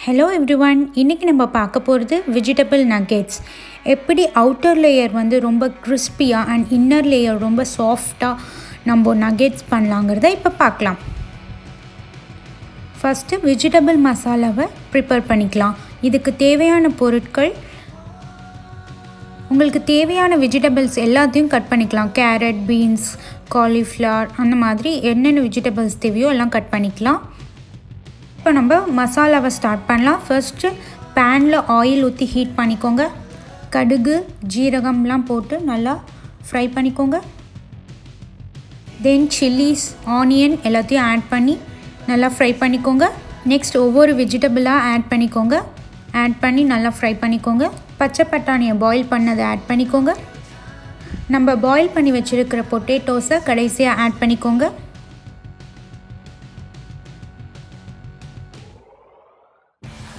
Hello everyone, இன்றைக்கி நம்ம பார்க்க போகிறது வெஜிடபிள் நக்கெட்ஸ். எப்படி அவுட்டர் லேயர் வந்து ரொம்ப கிறிஸ்பியாக அண்ட் இன்னர் லேயர் ரொம்ப சாஃப்டாக நம்ம நக்கெட்ஸ் பண்ணலாங்கிறத இப்போ பார்க்கலாம். ஃபஸ்ட்டு வெஜிடபிள் மசாலாவை ப்ரிப்பேர் பண்ணிக்கலாம். இதுக்கு தேவையான பொருட்கள், உங்களுக்கு தேவையான வெஜிடபிள்ஸ் எல்லாத்தையும் கட் பண்ணிக்கலாம். கேரட், பீன்ஸ், காலிஃப்ளவர் அந்த மாதிரி என்னென்ன வெஜிடபிள்ஸ் தேவையோ எல்லாம் கட் பண்ணிக்கலாம். இப்போ நம்ம மசாலாவை ஸ்டார்ட் பண்ணலாம். ஃபர்ஸ்ட்டு பேனில் ஆயில் ஊற்றி ஹீட் பண்ணிக்கோங்க. கடுகு, ஜீரகம்லாம் போட்டு நல்லா ஃப்ரை பண்ணிக்கோங்க. தென் சில்லிஸ், ஆனியன் எல்லாத்தையும் ஆட் பண்ணி நல்லா ஃப்ரை பண்ணிக்கோங்க. நெக்ஸ்ட் ஒவ்வொரு வெஜிடபிளாக ஆட் பண்ணிக்கோங்க. ஆட் பண்ணி நல்லா ஃப்ரை பண்ணிக்கோங்க. பச்சை பட்டாணியை பாயில் பண்ணதை ஆட் பண்ணிக்கோங்க. நம்ம பாயில் பண்ணி வச்சுருக்கிற பொட்டேட்டோஸை கடைசியாக ஆட் பண்ணிக்கோங்க.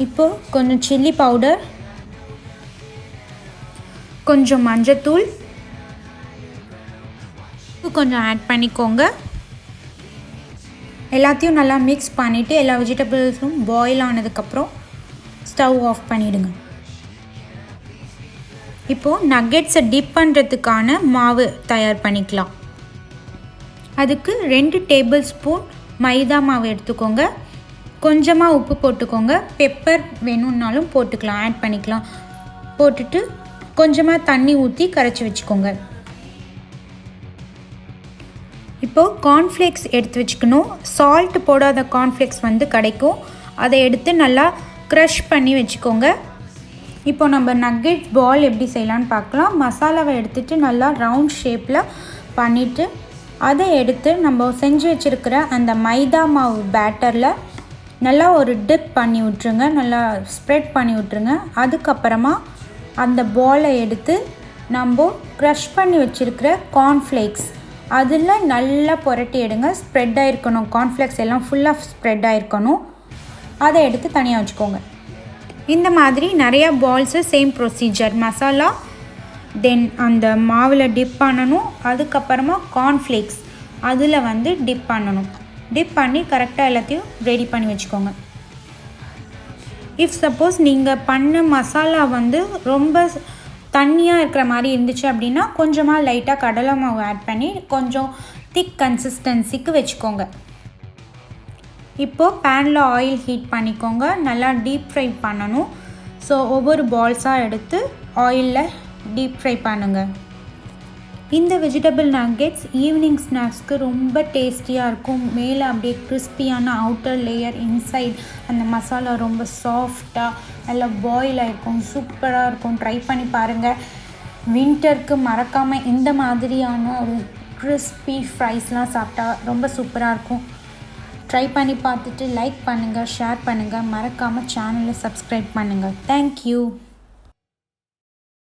இப்போது கொஞ்சம் சில்லி பவுடர், கொஞ்சம் மஞ்சத்தூள் கொஞ்சம் ஆட் பண்ணிக்கோங்க. எல்லாத்தையும் நல்லா மிக்ஸ் பண்ணிவிட்டு எல்லா வெஜிடபிள்ஸும் பாயில் ஆனதுக்கப்புறம் ஸ்டவ் ஆஃப் பண்ணிவிடுங்க. இப்போது நக்கெட்ஸை டிப் பண்ணுறதுக்கான மாவு தயார் பண்ணிக்கலாம். அதுக்கு 2 டேபிள் ஸ்பூன் மைதா மாவு எடுத்துக்கோங்க. கொஞ்சமாக உப்பு போட்டுக்கோங்க. பெப்பர் வேணும்னாலும் போட்டுக்கலாம், ஆட் பண்ணிக்கலாம். போட்டுட்டு கொஞ்சமாக தண்ணி ஊற்றி கரைச்சி வச்சுக்கோங்க. இப்போது கார்ன்ஃப்ளேக்ஸ் எடுத்து வச்சுக்கணும். சால்ட் போடாத கார்ன்ஃப்ளேக்ஸ் வந்து கிடைக்கும். அதை எடுத்து நல்லா க்ரஷ் பண்ணி வச்சுக்கோங்க. இப்போ நம்ம நக்கெட் பால் எப்படி செய்யலான்னு பார்க்கலாம். மசாலாவை எடுத்துகிட்டு நல்லா ரவுண்ட் ஷேப்பில் பண்ணிவிட்டு அதை எடுத்து நம்ம செஞ்சு வச்சுருக்கிற அந்த மைதா மாவு பேட்டரில் நல்லா ஒரு டிப் பண்ணி விட்ருங்க. நல்லா ஸ்ப்ரெட் பண்ணி விட்ருங்க. அதுக்கப்புறமா அந்த பாலை எடுத்து நம்ம க்ரஷ் பண்ணி வச்சுருக்கிற கார்ன்ஃப்ளேக்ஸ் அதில் நல்லா புரட்டி எடுங்க. ஸ்ப்ரெட் ஆகிருக்கணும், கார்ன்ஃப்ளேக்ஸ் எல்லாம் ஃபுல்லாக ஸ்ப்ரெட் ஆகிருக்கணும். அதை எடுத்து தனியாக வச்சுக்கோங்க. இந்த மாதிரி நிறையா பால்ஸு சேம் ப்ரொசீஜர். மசாலா, தென் அந்த மாவில் டிப் பண்ணணும். அதுக்கப்புறமா கார்ன்ஃப்ளேக்ஸ் அதில் வந்து டிப் பண்ணணும். டிப் பண்ணி கரெக்டாக எல்லாத்தையும் ரெடி பண்ணி வச்சுக்கோங்க. இஃப் சப்போஸ் நீங்கள் பண்ண மசாலா வந்து ரொம்ப தண்ணியாக இருக்கிற மாதிரி இருந்துச்சு அப்படின்னா கொஞ்சமாக லைட்டாக கடலை மாவு ஆட் பண்ணி கொஞ்சம் திக் கன்சிஸ்டன்சிக்கு வச்சுக்கோங்க. இப்போது பேனில் ஆயில் ஹீட் பண்ணிக்கோங்க. நல்லா டீப் ஃப்ரை பண்ணணும். ஸோ ஒவ்வொரு பால்ஸாக எடுத்து ஆயிலில் டீப் ஃப்ரை பண்ணுங்கள். இந்த வெஜிடபிள் நக்கெட்ஸ் ஈவினிங் ஸ்நாக்ஸ்க்கு ரொம்ப டேஸ்டியாக இருக்கும். மேலே அப்படியே கிறிஸ்பியான அவுட்டர் லேயர், இன்சைட் அந்த மசாலா ரொம்ப சாஃப்டாக நல்லா பாயில் ஆகிருக்கும். சூப்பராக இருக்கும். ட்ரை பண்ணி பாருங்கள். வின்டருக்கு மறக்காமல் இந்த மாதிரியான ஒரு கிறிஸ்பி ஃப்ரைஸ்லாம் சாப்பிட்டா ரொம்ப சூப்பராக இருக்கும். ட்ரை பண்ணி பார்த்துட்டு லைக் பண்ணுங்கள், ஷேர் பண்ணுங்கள். மறக்காமல் சேனலை சப்ஸ்கிரைப் பண்ணுங்கள். தேங்க்யூ.